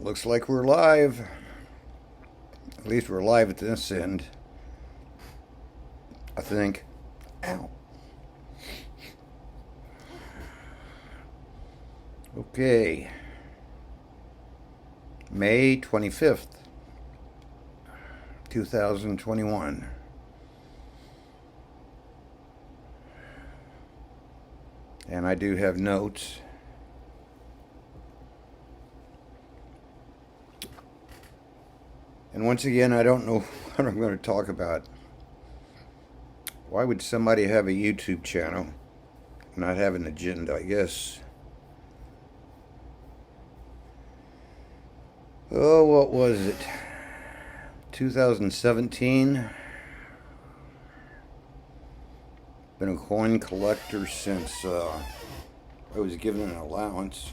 Looks like we're live. At least we're live at this end, I think. Ow. Okay. May 25th, 2021. And I do have notes. And once again, I don't know what I'm going to talk about. Why would somebody have a YouTube channel and not have an agenda, I guess? Oh, what was it? 2017? Been a coin collector since I was given an allowance.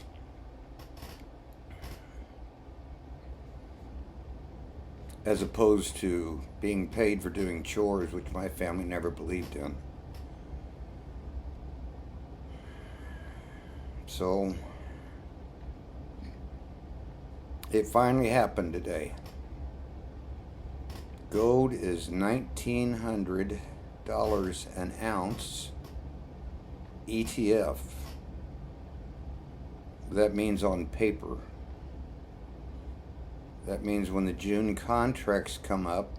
As opposed to being paid for doing chores, which my family never believed in. So, it finally happened today. Gold is $1,900 an ounce ETF. That means on paper. That means when the June contracts come up,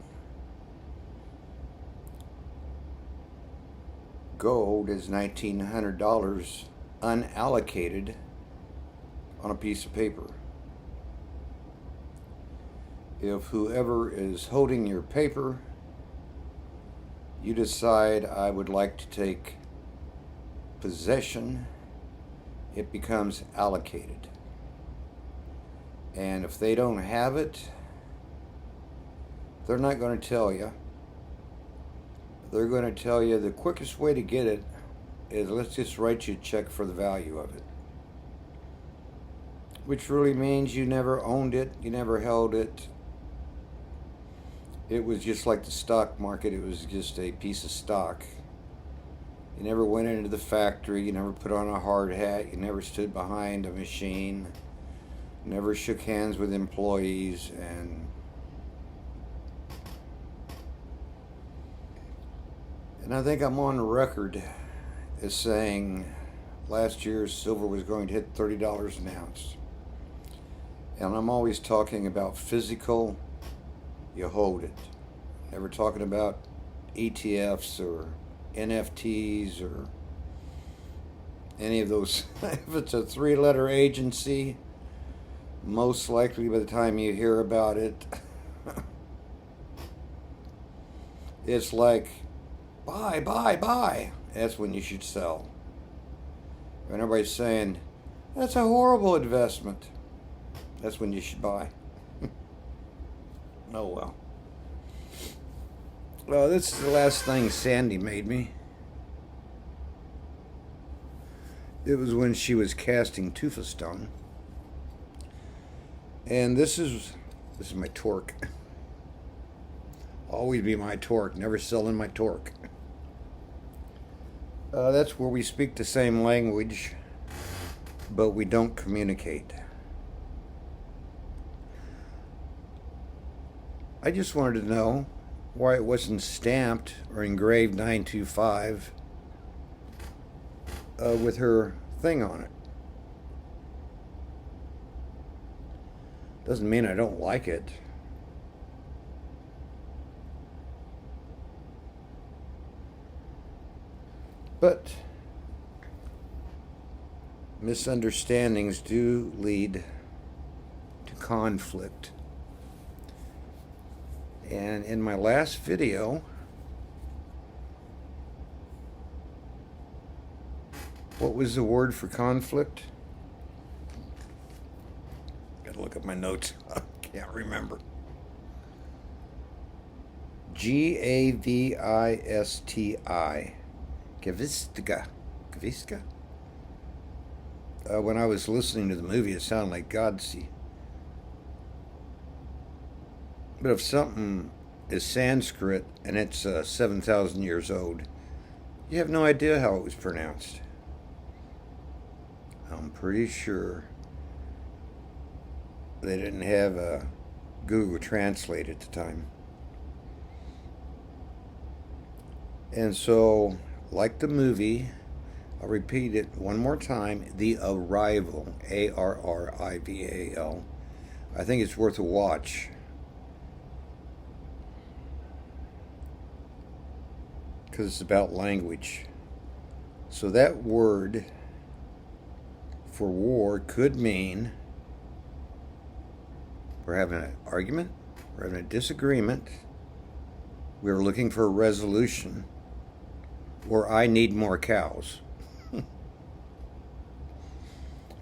gold is $1,900 unallocated on a piece of paper. If whoever is holding your paper, you decide I would like to take possession, it becomes allocated. And if they don't have it, they're not going to tell you. They're going to tell you the quickest way to get it is let's just write you a check for the value of it. Which really means you never owned it, you never held it. It was just like the stock market, it was just a piece of stock. You never went into the factory, you never put on a hard hat, you never stood behind a machine. Never shook hands with employees, and I think I'm on record as saying last year silver was going to hit $30 an ounce. And I'm always talking about physical, you hold it. Never talking about ETFs or NFTs or any of those. If it's a three-letter agency, most likely by the time you hear about it, it's like, buy, buy, buy. That's when you should sell. When everybody's saying, that's a horrible investment, that's when you should buy. Oh well. Well, this is the last thing Sandy made me. It was when she was casting tufa stone. And this is my torque. Always be my torque, never selling my torque. That's where we speak the same language, but we don't communicate. I just wanted to know why it wasn't stamped or engraved 925 with her thing on it. Doesn't mean I don't like it. But misunderstandings do lead to conflict. And in my last video, what was the word for conflict? Gotta look at my notes. I can't remember. Gavisti. Gavistka? When I was listening to the movie, it sounded like Godsey. But if something is Sanskrit and it's 7,000 years old, you have no idea how it was pronounced. I'm pretty sure They didn't have Google Translate at the time. And so, like the movie, I'll repeat it one more time, The Arrival, Arrival. I think it's worth a watch. Because it's about language. So that word for war could mean we're having an argument, we're having a disagreement, we're looking for a resolution, or I need more cows.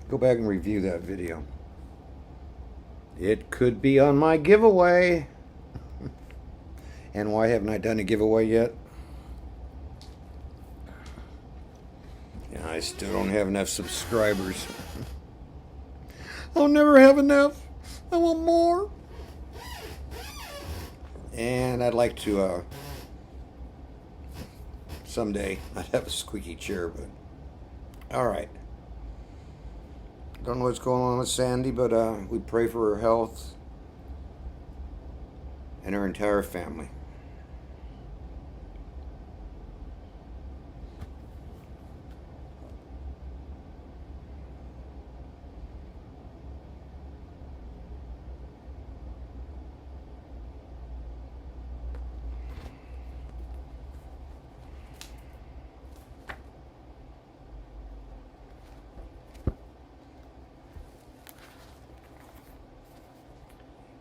Go back and review that video. It could be on my giveaway. And why haven't I done a giveaway yet? Yeah, I still don't have enough subscribers. I'll never have enough. I want more. And I'd like to, someday, I'd have a squeaky chair, but all right. Don't know what's going on with Sandy, but we pray for her health and her entire family.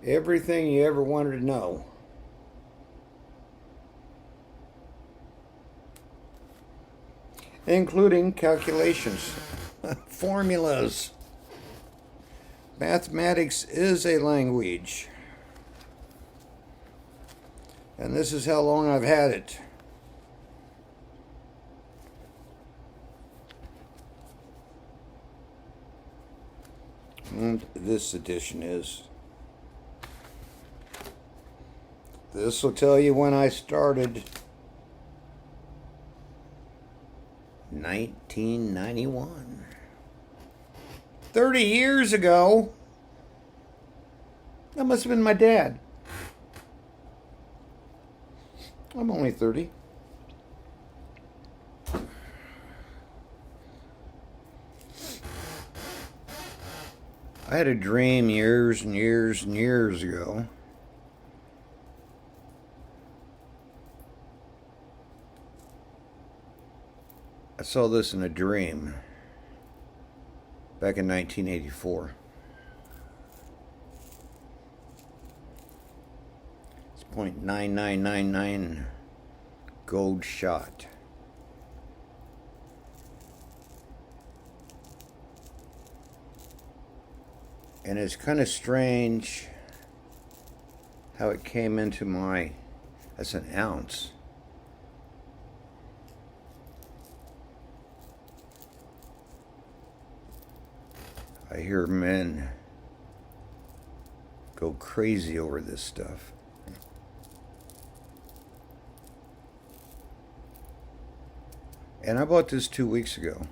Everything you ever wanted to know. Including calculations, formulas. Mathematics is a language. And this is how long I've had it. And this edition is. This will tell you when I started. 1991. 30 years ago. That must have been my dad. I'm only 30. I had a dream years and years and years ago. I saw this in a dream back in 1984. It's .9999 gold shot. And it's kind of strange how it came into that's an ounce. I hear men go crazy over this stuff. And I bought this 2 weeks ago.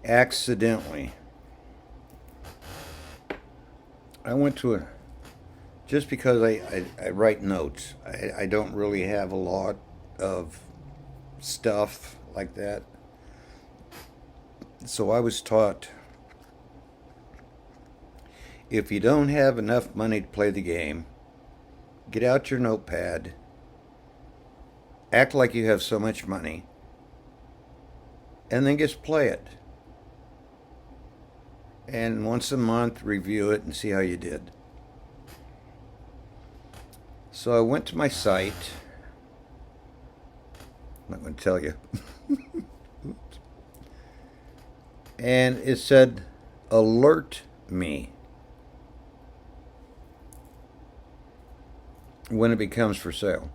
Accidentally. I went to just because I write notes. I don't really have a lot of stuff like that. So I was taught, if you don't have enough money to play the game, get out your notepad, act like you have so much money, and then just play it. And once a month, review it and see how you did. So I went to my site. I'm not going to tell you. And it said, alert me when it becomes for sale.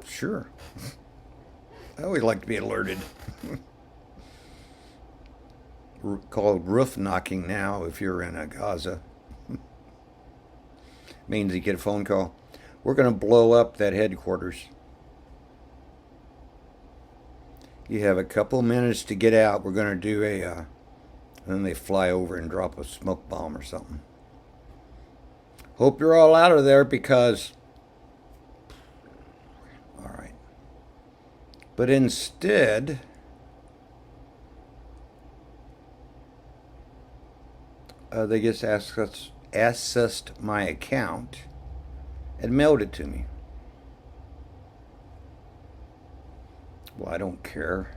Sure. I always like to be alerted. Called roof knocking now if you're in a Gaza. Means you get a phone call. We're going to blow up that headquarters. You have a couple minutes to get out. We're going to do a And then they fly over and drop a smoke bomb or something. Hope you're all out of there because... All right. But instead... they just accessed my account and mailed it to me. Well, I don't care.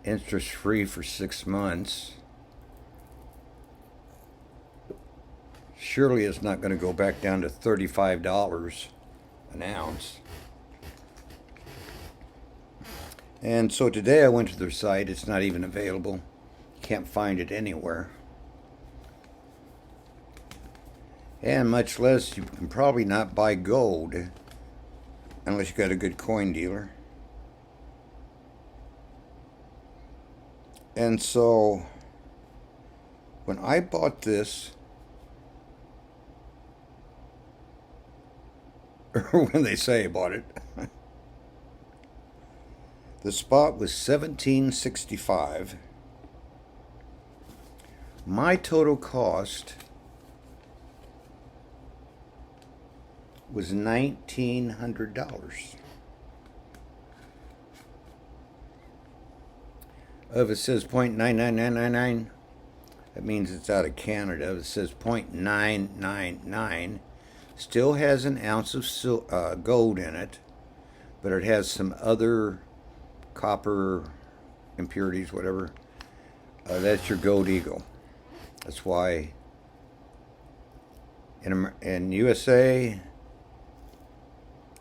Interest free for 6 months. Surely it's not going to go back down to $35 an ounce. And so today I went to their site. It's not even available. You can't find it anywhere. And much less, you can probably not buy gold unless you got a good coin dealer. And so when I bought this, or when they say I bought it, the spot was $17.65. My total cost was $1,900. If it says 0.99999, that means it's out of Canada. If it says 0.999, still has an ounce of gold in it, but it has some other copper impurities, whatever. That's your gold eagle. That's why in USA,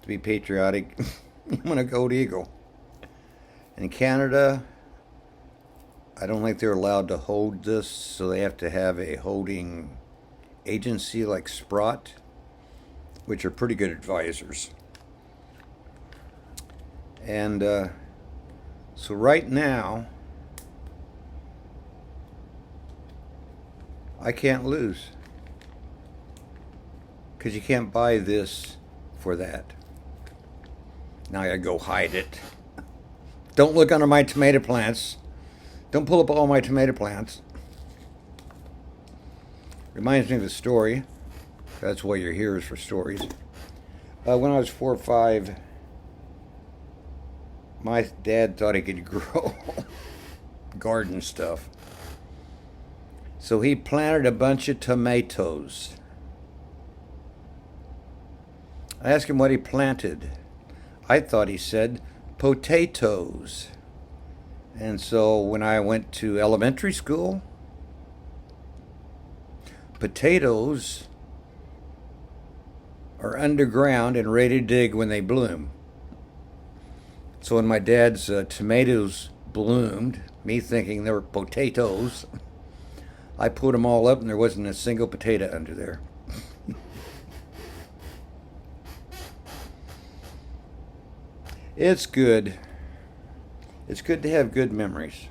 to be patriotic, you want a gold eagle. In Canada, I don't think they're allowed to hold this, so they have to have a holding agency like Sprott, which are pretty good advisors. And so right now, I can't lose, because you can't buy this for that. Now I gotta go hide it. Don't look under my tomato plants. Don't pull up all my tomato plants. Reminds me of a story. That's why you're here, is for stories. When I was 4 or 5, my dad thought he could grow garden stuff. So he planted a bunch of tomatoes. I asked him what he planted. I thought he said potatoes. And so when I went to elementary school, potatoes are underground and ready to dig when they bloom. So when my dad's tomatoes bloomed, me thinking they were potatoes, I put them all up and there wasn't a single potato under there. It's good. It's good to have good memories.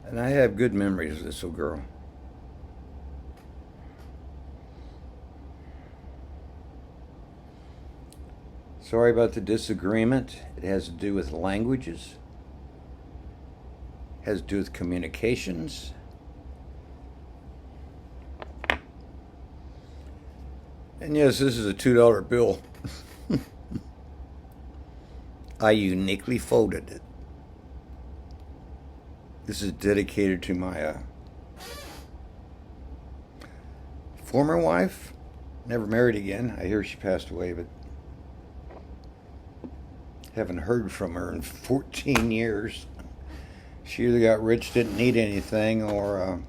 And I have good memories of this little girl. Sorry about the disagreement. It has to do with languages. It has to do with communications. And yes, this is a $2 bill. I uniquely folded it. This is dedicated to my former wife. Never married again. I hear she passed away, but haven't heard from her in 14 years. She either got rich, didn't need anything, or,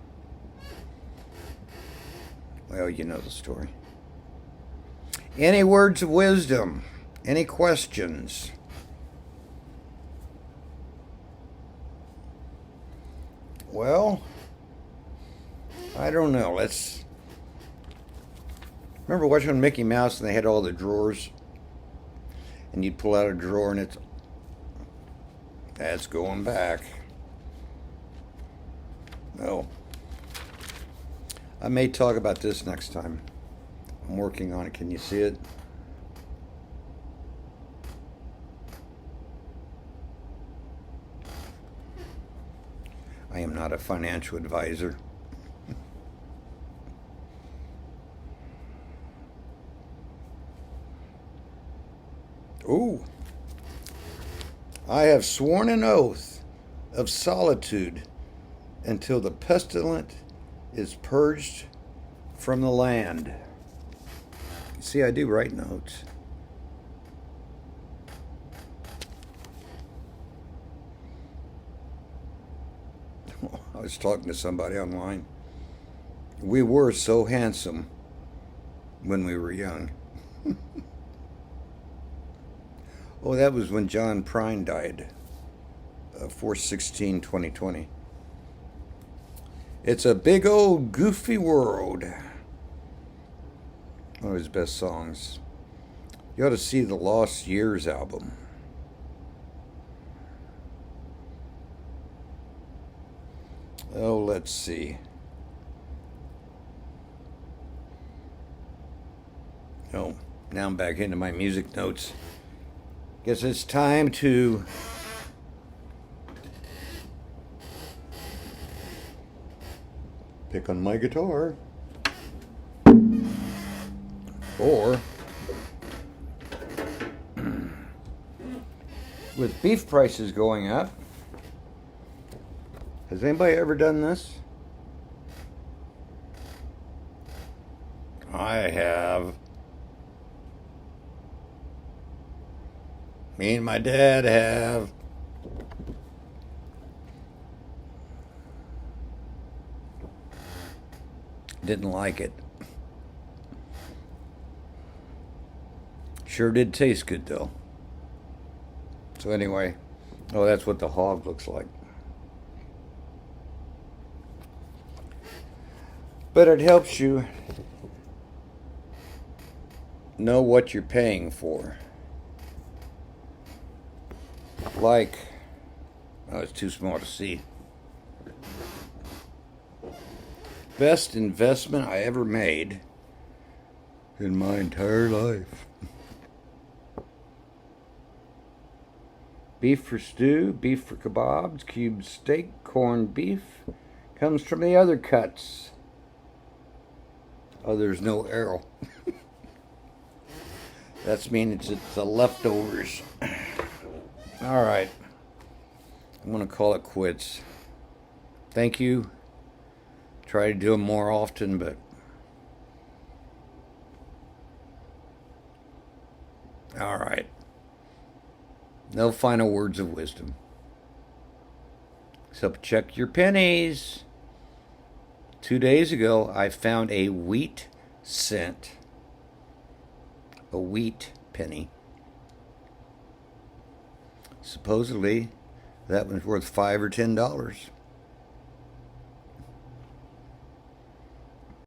well, you know the story. Any words of wisdom? Any questions? Well, I don't know. Let's... Remember watching Mickey Mouse and they had all the drawers? And you'd pull out a drawer and it's... That's going back. No. I may talk about this next time. I'm working on it. Can you see it? I am not a financial advisor. Ooh. I have sworn an oath of solitude until the pestilent is purged from the land. See, I do write notes. I was talking to somebody online. We were so handsome when we were young. Oh, that was when John Prine died, 4/16/2020. It's a big old goofy world. One of his best songs. You ought to see the Lost Years album. Oh, let's see. Oh, now I'm back into my music notes. Guess it's time to pick on my guitar. Or with beef prices going up, has anybody ever done this? I have. Me and my dad have. Didn't like it. Sure did taste good though. So anyway, oh, that's what the hog looks like. But it helps you know what you're paying for. Like, oh, it's too small to see. Best investment I ever made in my entire life. Beef for stew, beef for kebabs, cube steak, corned beef. Comes from the other cuts. Oh, there's no arrow. That's means it's the leftovers. All right. I'm going to call it quits. Thank you. Try to do them more often, but all right. No final words of wisdom. So check your pennies. 2 days ago, I found a wheat cent. A wheat penny. Supposedly, that one's worth $5 or $10.